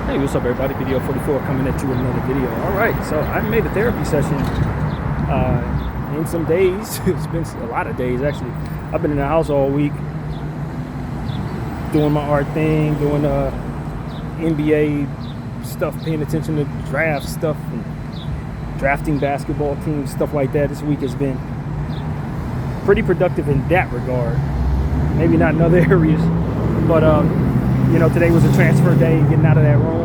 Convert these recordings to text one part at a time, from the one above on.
Hey, what's up everybody? Bdf 44 coming at you with another video. Alright, so I made a therapy session in some days. It's been a lot of days actually. I've been in the house all week doing my art thing, doing NBA stuff, paying attention to draft stuff and drafting basketball teams, stuff like that. This week has been pretty productive in that regard. Maybe not in other areas, but you know, today was a transfer day, getting out of that room.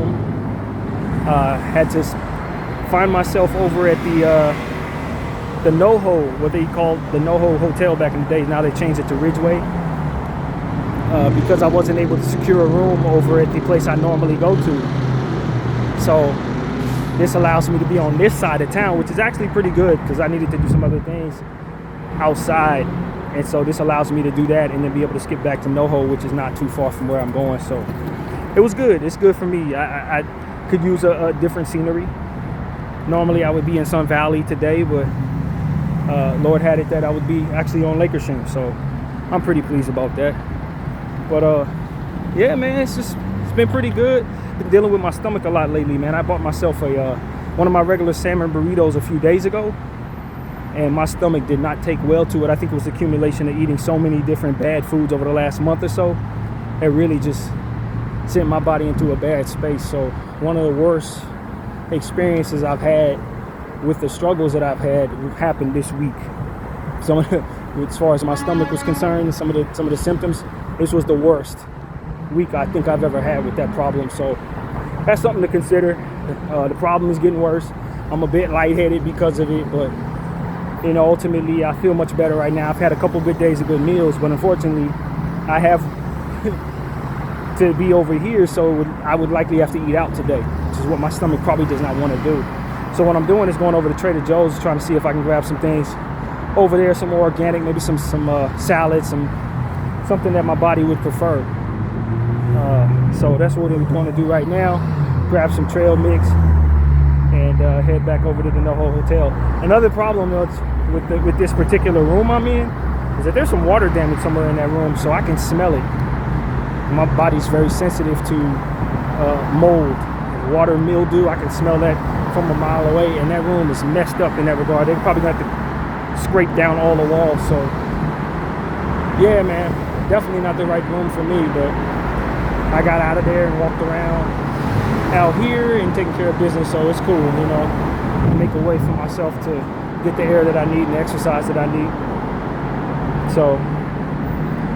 Had to find myself over at the NoHo, what they called the NoHo Hotel back in the day. Now they changed it to Ridgeway. Because I wasn't able to secure a room over at the place I normally go to. So this allows me to be on this side of town, which is actually pretty good because I needed to do some other things outside. And so this allows me to do that and then be able to skip back to NoHo, which is not too far from where I'm going. So it was good. It's good for me. I could use a different scenery. Normally I would be in Sun Valley today, but Lord had it that I would be actually on Lake Shim. So I'm pretty pleased about that. But yeah, man, it's been pretty good. Been dealing with my stomach a lot lately, man. I bought myself one of my regular salmon burritos a few days ago. And my stomach did not take well to it. I think it was the accumulation of eating so many different bad foods over the last month or so. It really just sent my body into a bad space. So one of the worst experiences I've had with the struggles that I've had happened this week. So as far as my stomach was concerned, some of the symptoms, this was the worst week I think I've ever had with that problem. So that's something to consider. The problem is getting worse. I'm a bit lightheaded because of it, but you know, ultimately, I feel much better right now. I've had a couple good days of good meals, but unfortunately, I have to be over here, so I would likely have to eat out today, which is what my stomach probably does not want to do. So what I'm doing is going over to Trader Joe's, trying to see if I can grab some things over there, some more organic, maybe some salads, something that my body would prefer. So that's what I'm going to do right now. Grab some trail mix and head back over to the NoHo Hotel. Another problem with this particular room I'm in is that there's some water damage somewhere in that room, so I can smell it. My body's very sensitive to mold, water mildew. I can smell that from a mile away, and that room is messed up in that regard. They're probably going to have to scrape down all the walls. So yeah, man, definitely not the right room for me, but I got out of there and walked around out here and taking care of business, so it's cool, you know. Make a way for myself to get the air that I need and the exercise that I need. So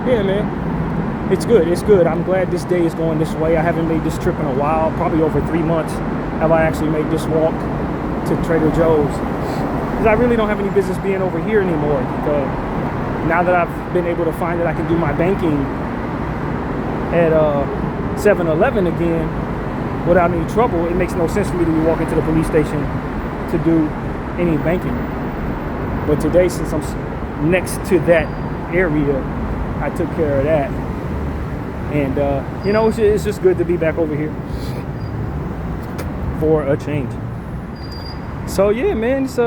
yeah, man, it's good. I'm glad this day is going this way. I haven't made this trip in a while, probably over 3 months have I actually made this walk to Trader Joe's, because I really don't have any business being over here anymore. Now that I've been able to find that I can do my banking at 7-Eleven again without any trouble, it makes no sense for me to be walking to the police station to do any banking. But today, since I'm next to that area, I took care of that. And you know, it's just good to be back over here for a change. So yeah, man, it's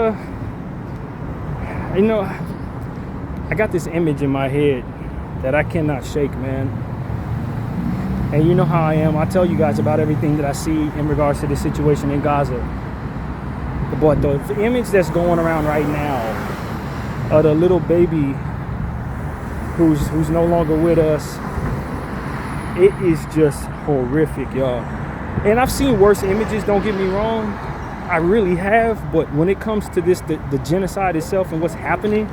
you know, I got this image in my head that I cannot shake, man. And you know how I am. I tell you guys about everything that I see in regards to the situation in Gaza. But the image that's going around right now of the little baby who's no longer with us, it is just horrific, y'all. And I've seen worse images, don't get me wrong. I really have. But when it comes to this, the genocide itself and what's happening,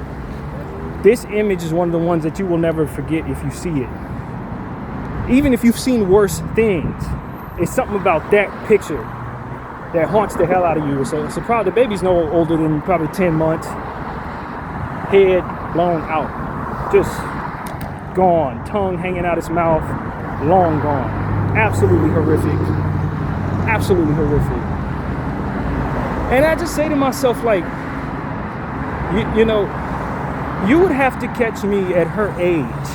this image is one of the ones that you will never forget if you see it. Even if you've seen worse things, it's something about that picture that haunts the hell out of you. So probably the baby's no older than probably 10 months. Head blown out, just gone. Tongue hanging out his mouth, long gone. Absolutely horrific. Absolutely horrific. And I just say to myself, like, you know, you would have to catch me at her age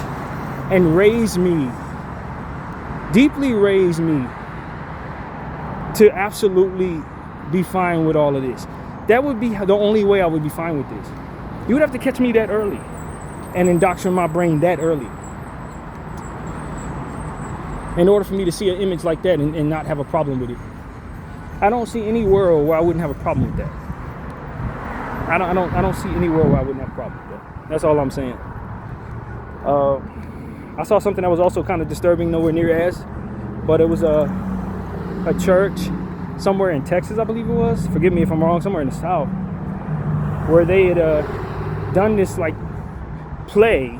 and raise me, deeply raise me to absolutely be fine with all of this. That would be the only way I would be fine with this. You would have to catch me that early and indoctrinate my brain that early. in order for me to see an image like that and not have a problem with it. I don't see any world where I wouldn't have a problem with that. I don't see any world where I wouldn't have a problem with that. That's all I'm saying. I saw something that was also kind of disturbing, nowhere near as, but it was a church somewhere in Texas, I believe it was. Forgive me if I'm wrong, somewhere in the South, where they had done this like play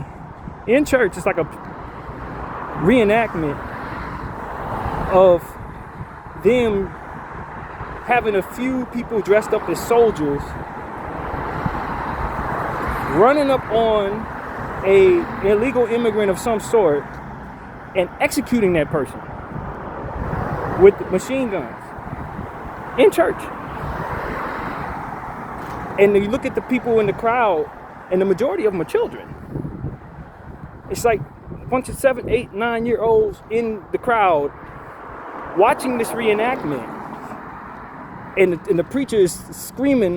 in church. It's like a reenactment of them having a few people dressed up as soldiers running up on a illegal immigrant of some sort and executing that person with machine guns in church. And you look at the people in the crowd, and the majority of them are children. It's like a bunch of 7, 8, 9-year-olds in the crowd watching this reenactment, and the preacher is screaming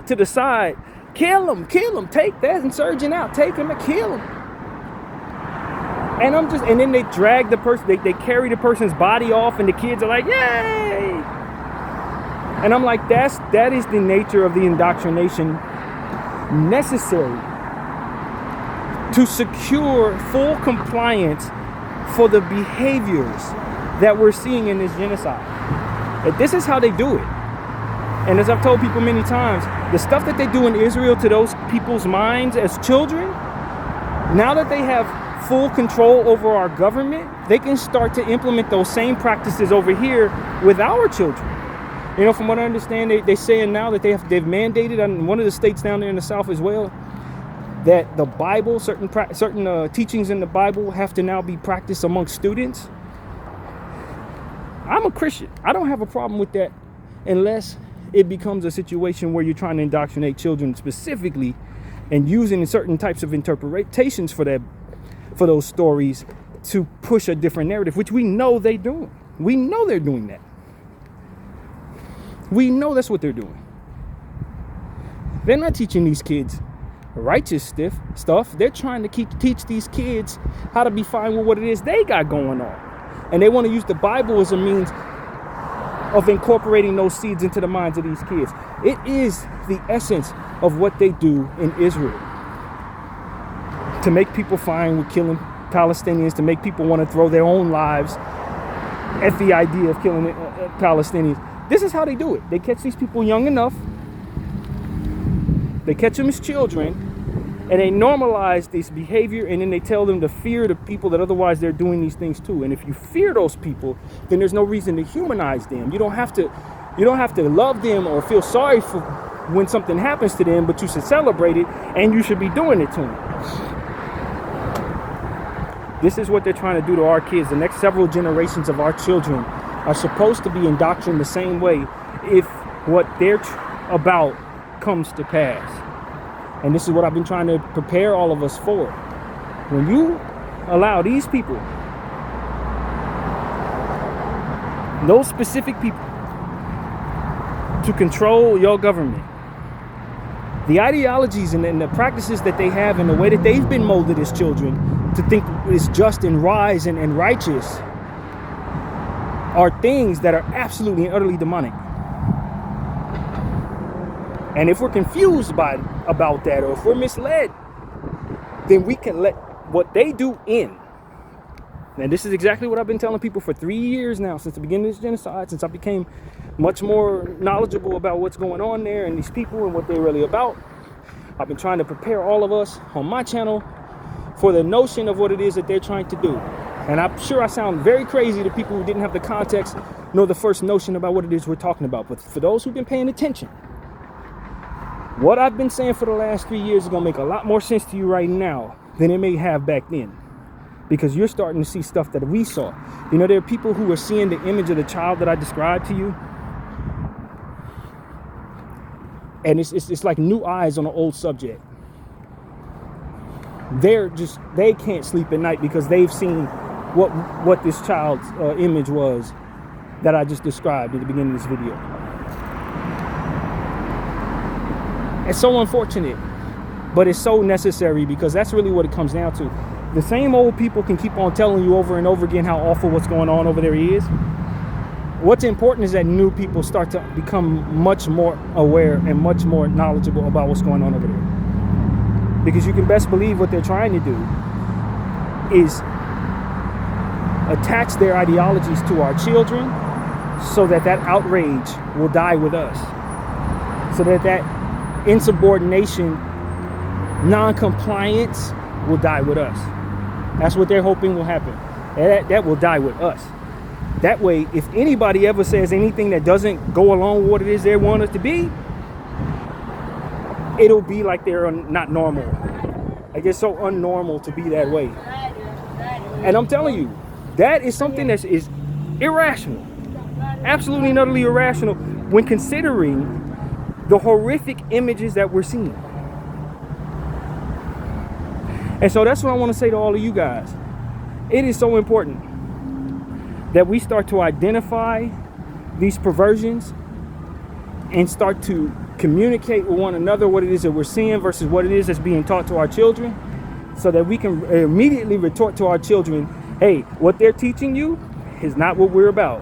to the side, kill him, take that insurgent out, take him and kill him. And then they drag the person, they carry the person's body off, and the kids are like, yay! And I'm like, that is the nature of the indoctrination necessary to secure full compliance for the behaviors that we're seeing in this genocide. And this is how they do it. And as I've told people many times, the stuff that they do in Israel to those people's minds as children, now that they have full control over our government, they can start to implement those same practices over here with our children. You know, from what I understand, they're saying now that they've mandated in one of the states down there in the South as well, that the Bible, certain teachings in the Bible have to now be practiced amongst students. I'm a Christian. I don't have a problem with that unless it becomes a situation where you're trying to indoctrinate children specifically and using certain types of interpretations for those stories to push a different narrative, which we know they're doing. We know they're doing that. We know that's what they're doing. They're not teaching these kids righteous stuff. They're trying to teach these kids how to be fine with what it is they got going on. And they want to use the Bible as a means of incorporating those seeds into the minds of these kids. It is the essence of what they do in Israel. To make people fine with killing Palestinians, to make people want to throw their own lives at the idea of killing Palestinians. This is how they do it. They catch these people young enough. They catch them as children, and they normalize this behavior, and then they tell them to fear the people that otherwise they're doing these things too. And if you fear those people, then there's no reason to humanize them. You don't have to love them or feel sorry for when something happens to them, but you should celebrate it, and you should be doing it to them. This is what they're trying to do to our kids. The next several generations of our children are supposed to be indoctrinated the same way if what they're about comes to pass. And this is what I've been trying to prepare all of us for. When you allow these people, those specific people, to control your government, the ideologies and the practices that they have and the way that they've been molded as children to think is just and wise and righteous are things that are absolutely and utterly demonic. And if we're confused about that, or if we're misled, then we can let what they do in. And this is exactly what I've been telling people for 3 years now, since the beginning of this genocide, since I became much more knowledgeable about what's going on there and these people and what they're really about. I've been trying to prepare all of us on my channel for the notion of what it is that they're trying to do. And I'm sure I sound very crazy to people who didn't have the context nor the first notion about what it is we're talking about. But for those who've been paying attention, what I've been saying for the last 3 years is going to make a lot more sense to you right now than it may have back then. Because you're starting to see stuff that we saw. You know, there are people who are seeing the image of the child that I described to you. And it's like new eyes on an old subject. They can't sleep at night because they've seen what this child's image was that I just described at the beginning of this video. It's so unfortunate, but it's so necessary, because that's really what it comes down to. the same old people can keep on telling you over and over again how awful what's going on over there is. What's important is that new people start to become much more aware and much more knowledgeable about what's going on over there. Because you can best believe what they're trying to do is attach their ideologies to our children so that that outrage will die with us. So that that insubordination, non-compliance will die with us. That's what they're hoping will happen. That will die with us. That way, if anybody ever says anything that doesn't go along with what it is they want us to be, it'll be like they're not normal. Like it's so unnormal to be that way. And I'm telling you, that is something that is irrational. Absolutely and utterly irrational when considering the horrific images that we're seeing. And so that's what I want to say to all of you guys. It is so important that we start to identify these perversions and start to communicate with one another what it is that we're seeing versus what it is that's being taught to our children, so that we can immediately retort to our children, hey, what they're teaching you is not what we're about.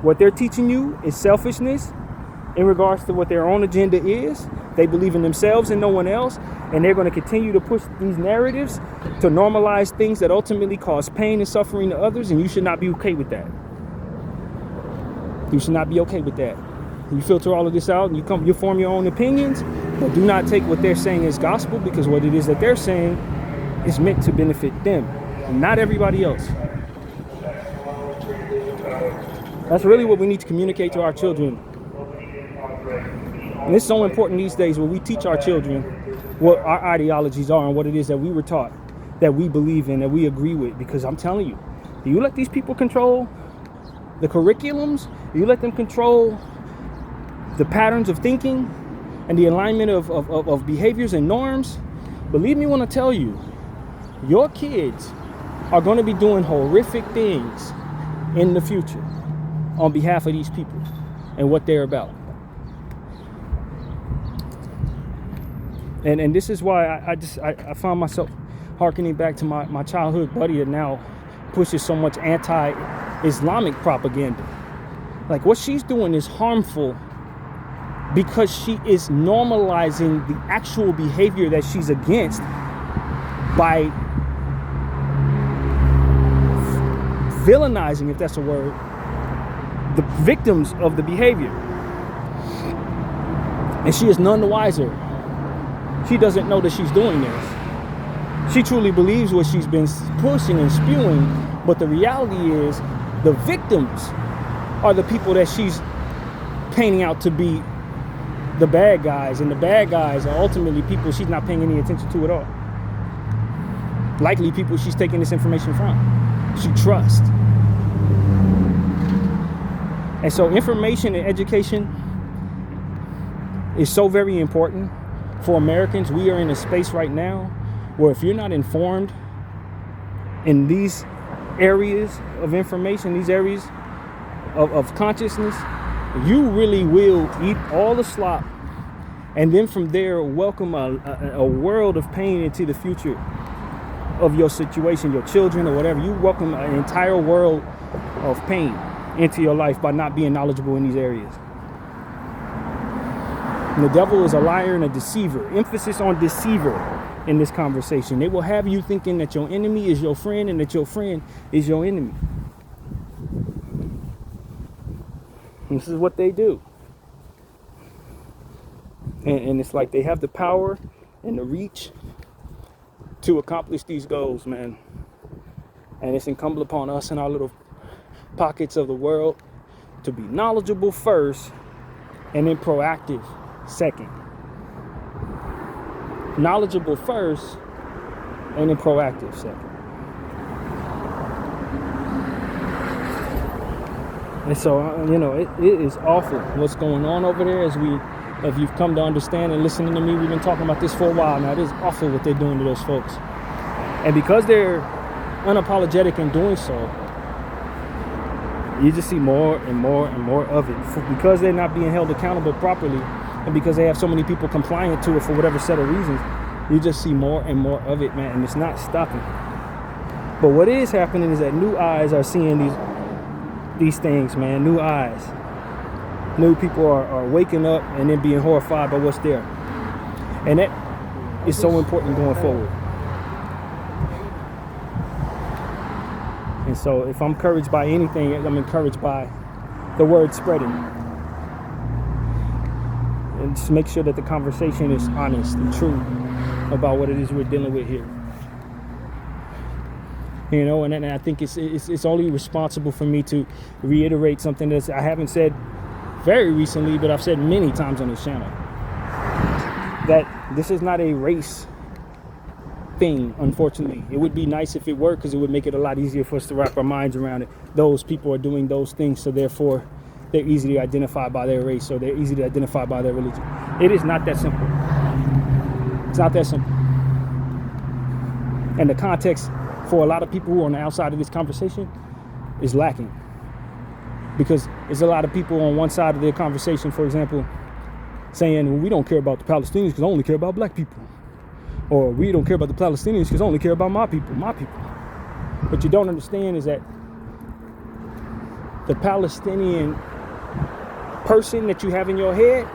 What they're teaching you is selfishness in regards to what their own agenda is. They believe in themselves and no one else, and they're going to continue to push these narratives to normalize things that ultimately cause pain and suffering to others, and you should not be okay with that. You should not be okay with that. You filter all of this out and you form your own opinions, but do not take what they're saying as gospel, because what it is that they're saying is meant to benefit them and not everybody else. That's really what we need to communicate to our children. And it's so important these days when we teach our children what our ideologies are and what it is that we were taught, that we believe in, that we agree with. Because I'm telling you, do you let these people control the curriculums? Do you let them control the patterns of thinking and the alignment of behaviors and norms? Believe me when I tell you, your kids are going to be doing horrific things in the future on behalf of these people and what they're about. And this is why I found myself hearkening back to my childhood buddy that now pushes so much anti-Islamic propaganda. Like, what she's doing is harmful because she is normalizing the actual behavior that she's against by villainizing, if that's a word, the victims of the behavior. And she is none the wiser. She doesn't know that she's doing this. She truly believes what she's been pushing and spewing, but the reality is the victims are the people that she's painting out to be the bad guys, and the bad guys are ultimately people she's not paying any attention to at all. Likely people she's taking this information from. She trusts. And so information and education is so very important for Americans. We are in a space right now where if you're not informed in these areas of information, these areas of consciousness, you really will eat all the slop, and then from there welcome a world of pain into the future of your situation, your children or whatever. You welcome an entire world of pain into your life by not being knowledgeable in these areas. And the devil is a liar and a deceiver. Emphasis on deceiver in this conversation. They will have you thinking that your enemy is your friend and that your friend is your enemy. And this is what they do. And it's like they have the power and the reach to accomplish these goals, man. And it's incumbent upon us in our little pockets of the world to be knowledgeable first and then proactive second. Knowledgeable first and then proactive second. And so, it is awful what's going on over there. If you've come to understand and listening to me, we've been talking about this for a while now. It is awful what they're doing to those folks. And because they're unapologetic in doing so, you just see more and more and more of it. Because they're not being held accountable properly, and because they have so many people compliant to it for whatever set of reasons, you just see more and more of it, man. And it's not stopping. But what is happening is that new eyes are seeing these things, man. New eyes. New people are waking up and then being horrified by what's there. And that is so important going forward. And so if I'm encouraged by anything, I'm encouraged by the word spreading. And just make sure that the conversation is honest and true about what it is we're dealing with here. You know, and I think it's only responsible for me to reiterate something that I haven't said very recently, but I've said many times on this channel. That this is not a race thing, unfortunately. It would be nice if it were, because it would make it a lot easier for us to wrap our minds around it. Those people are doing those things, so therefore they're easy to identify by their race, or they're easy to identify by their religion. It is not that simple. It's not that simple. And the context for a lot of people who are on the outside of this conversation is lacking. Because there's a lot of people on one side of their conversation, for example, saying, well, we don't care about the Palestinians because I only care about black people. Or we don't care about the Palestinians because I only care about my people. What you don't understand is that the Palestinian person that you have in your head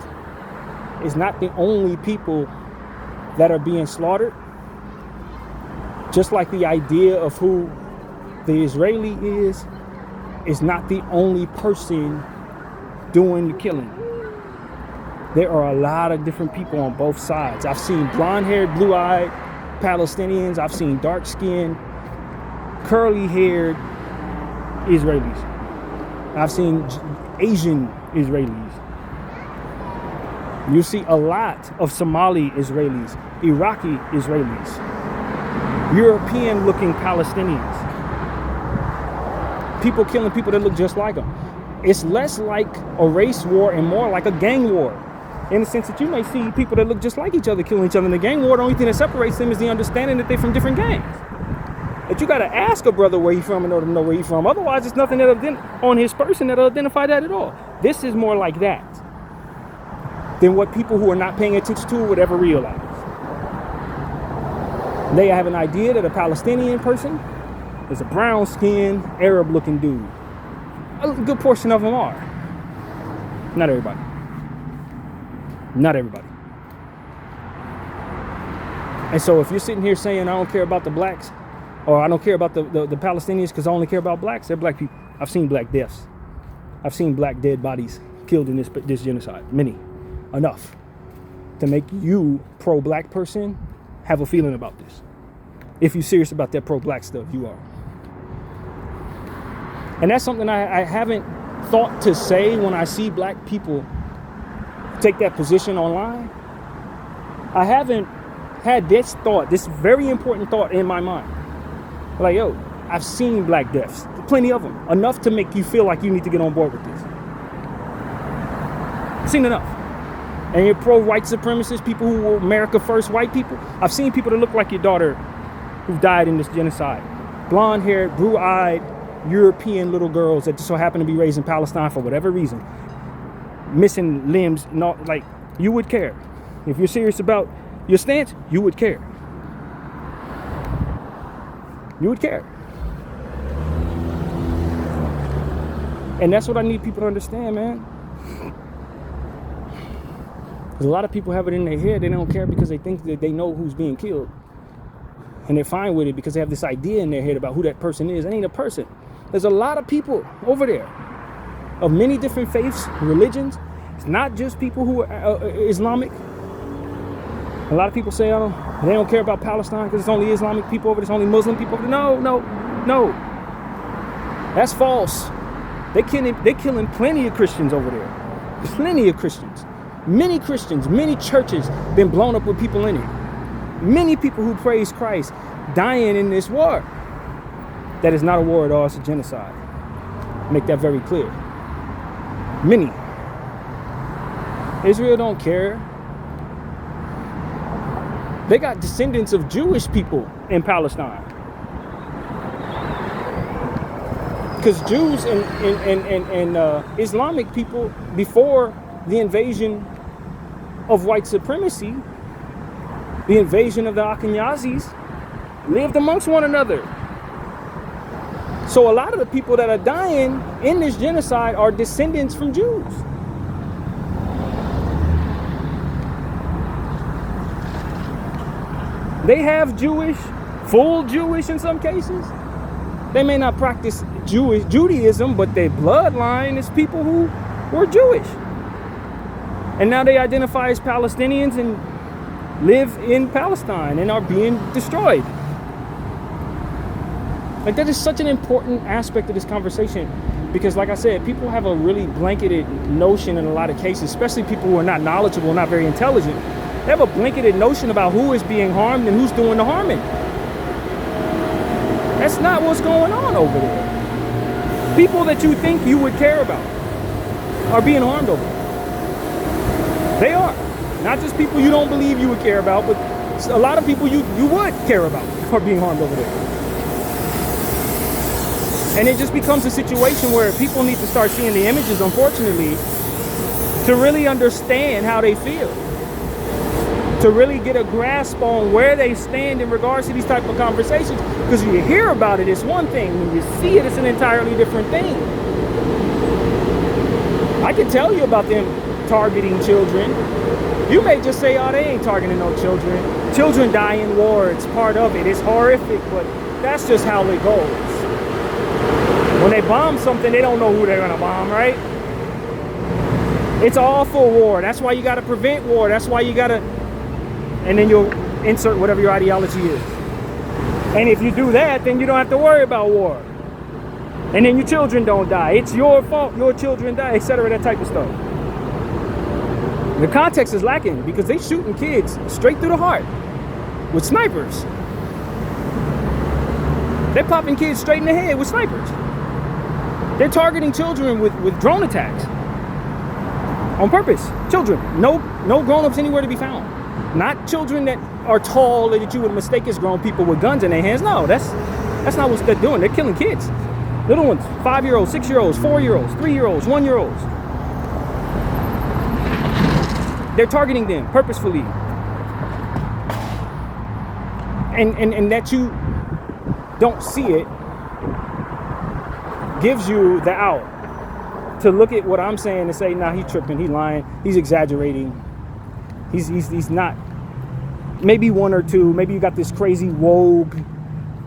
is not the only people that are being slaughtered. Just like the idea of who the Israeli is not the only person doing the killing. There are a lot of different people on both sides. I've seen blonde-haired, blue-eyed Palestinians. I've seen dark-skinned, curly-haired Israelis. I've seen Asian Israelis. You see a lot of Somali Israelis, Iraqi Israelis, European-looking Palestinians. People killing people that look just like them. It's less like a race war and more like a gang war. In the sense that you may see people that look just like each other killing each other in the gang war. The only thing that separates them is the understanding that they're from different gangs. That you got to ask a brother where he's from in order to know where he's from. Otherwise, there's nothing on his person that'll identify that at all. This is more like that than what people who are not paying attention to would ever realize. They have an idea that a Palestinian person is a brown-skinned, Arab-looking dude. A good portion of them are. Not everybody. Not everybody. And so if you're sitting here saying, I don't care about the blacks, or I don't care about the Palestinians because I only care about blacks, they're black people. I've seen black deaths. I've seen black dead bodies killed in this genocide. Many. Enough to make you, pro-black person, have a feeling about this. If you're serious about that pro-black stuff, you are. And that's something I haven't thought to say when I see black people take that position online. I haven't had this thought, this very important thought in my mind. Like, yo, I've seen black deaths, plenty of them, enough to make you feel like you need to get on board with this. I've seen enough. And you're pro-white supremacists, people who were America first white people. I've seen people that look like your daughter who died in this genocide. Blonde-haired, blue-eyed, European little girls that just so happen to be raised in Palestine for whatever reason. Missing limbs, not like, you would care. If you're serious about your stance, you would care. You would care. And that's what I need people to understand, man. Because a lot of people have it in their head, they don't care because they think that they know who's being killed. And they're fine with it because they have this idea in their head about who that person is. It ain't a person. There's a lot of people over there of many different faiths, religions. It's not just people who are Islamic. A lot of people say, they don't care about Palestine because it's only Islamic people over there, it's only Muslim people over there. No. That's false. They're killing plenty of Christians over there. Plenty of Christians. Many Christians, many churches been blown up with people in it. Many people who praise Christ dying in this war. That is not a war at all, it's a genocide. Make that very clear. Many. Israel don't care. They got descendants of Jewish people in Palestine. Because Jews and Islamic people, before the invasion of white supremacy, the invasion of the Ashkenazis, lived amongst one another. So a lot of the people that are dying in this genocide are descendants from Jews. They have full Jewish in some cases. They may not practice Judaism, but their bloodline is people who were Jewish. And now they identify as Palestinians and live in Palestine and are being destroyed. Like, that is such an important aspect of this conversation, because like I said, people have a really blanketed notion in a lot of cases, especially people who are not knowledgeable, not very intelligent. They have a blanketed notion about who is being harmed and who's doing the harming. That's not what's going on over there. People that you think you would care about are being harmed over there. They are. Not just people you don't believe you would care about, but a lot of people you would care about are being harmed over there. And it just becomes a situation where people need to start seeing the images, unfortunately, to really understand how they feel. To really get a grasp on where they stand in regards to these type of conversations. Because when you hear about it, it's one thing. When you see it, it's an entirely different thing. I can tell you about them targeting children. You may just say, oh, they ain't targeting no children. Children die in war. It's part of it. It's horrific, but that's just how it goes. When they bomb something, they don't know who they're going to bomb, right? It's all for war. That's why you got to prevent war. That's why you got to... And then you'll insert whatever your ideology is. And if you do that, then you don't have to worry about war. And then your children don't die. It's your fault your children die, etc., that type of stuff. The context is lacking because they shooting kids straight through the heart with snipers. They're popping kids straight in the head with snipers. They're targeting children with drone attacks. On purpose. Children. No grown-ups anywhere to be found. Not children that are tall that you would mistake as grown people with guns in their hands. No, that's not what they're doing. They're killing kids. Little ones. 5-year-olds, 6-year-olds, 4-year-olds, 3-year-olds, 1-year-olds. They're targeting them purposefully. And that you don't see it gives you the out to look at what I'm saying and say, nah, he's tripping, he's lying, he's exaggerating. He's not. Maybe one or two. Maybe you got this crazy rogue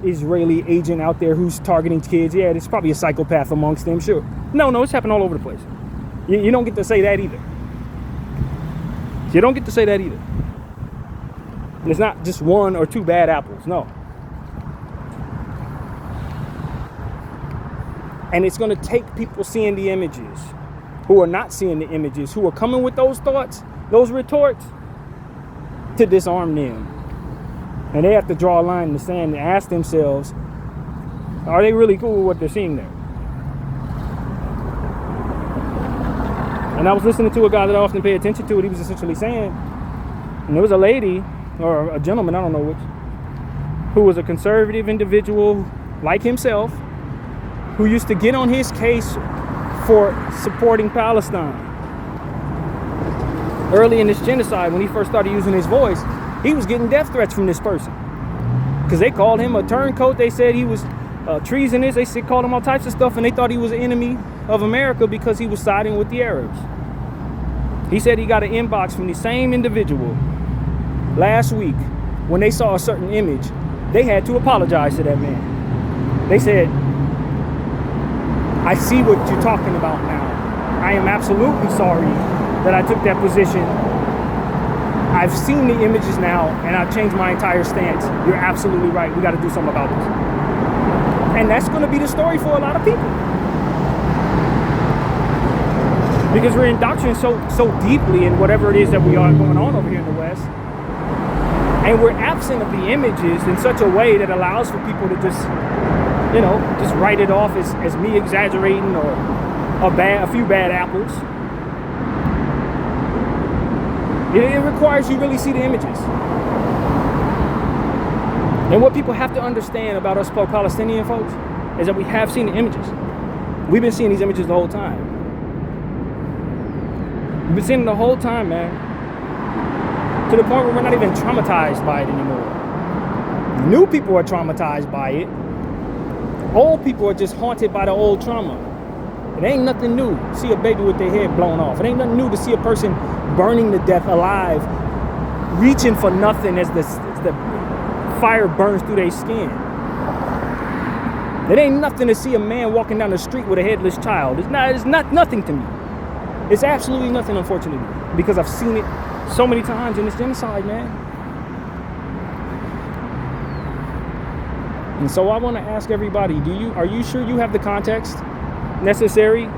Israeli agent out there who's targeting kids. Yeah, there's probably a psychopath amongst them. Sure. No, it's happening all over the place. You don't get to say that either. You don't get to say that either. And it's not just one or two bad apples. No. And it's going to take people seeing the images who are not seeing the images, who are coming with those thoughts, those retorts, to disarm them. And they have to draw a line in the sand and ask themselves, are they really cool with what they're seeing there? And I was listening to a guy that I often pay attention to, and he was essentially saying, and there was a lady, or a gentleman, I don't know which, who was a conservative individual like himself, who used to get on his case for supporting Palestine. Early in this genocide, when he first started using his voice, he was getting death threats from this person. Because they called him a turncoat. They said he was treasonous. They called him all types of stuff, and they thought he was an enemy of America because he was siding with the Arabs. He said he got an inbox from the same individual last week. When they saw a certain image, they had to apologize to that man. They said, I see what you're talking about now. I am absolutely sorry that I took that position. I've seen the images now, and I've changed my entire stance. You're absolutely right. We got to do something about this. And that's going to be the story for a lot of people. Because we're indoctrinated so deeply in whatever it is that we are going on over here in the West. And we're absent of the images in such a way that allows for people to just write it off as me exaggerating or a few bad apples. It requires you really see the images. And what people have to understand about us Palestinian folks is that we have seen the images. We've been seeing these images the whole time. We've been seeing them the whole time, man. To the point where we're not even traumatized by it anymore. New people are traumatized by it. Old people are just haunted by the old trauma. It ain't nothing new to see a baby with their head blown off. It ain't nothing new to see a person burning to death alive, reaching for nothing as the fire burns through their skin. It ain't nothing to see a man walking down the street with a headless child. It's not nothing to me. It's absolutely nothing, unfortunately, because I've seen it so many times in this genocide, man. And so I want to ask everybody, are you sure you have the context necessary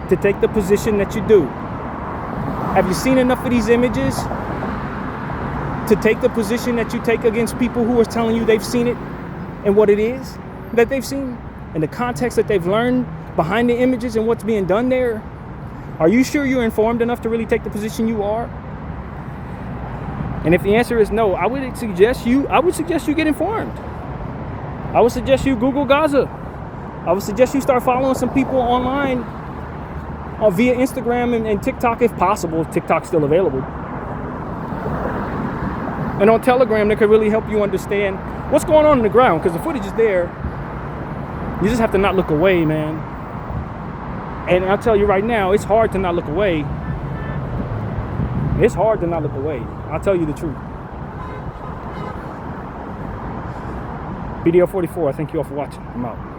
to take the position that you do? Have you seen enough of these images to take the position that you take against people who are telling you they've seen it and what it is that they've seen and the context that they've learned behind the images and what's being done there? Are you sure you're informed enough to really take the position you are? And if the answer is no, I would suggest you get informed. I would suggest you Google Gaza. I would suggest you start following some people online via Instagram and TikTok if possible. TikTok's still available. And on Telegram, that could really help you understand what's going on the ground, because the footage is there. You just have to not look away, man. And I'll tell you right now, it's hard to not look away. It's hard to not look away. I'll tell you the truth. Bdf 44, I thank you all for watching. I'm out.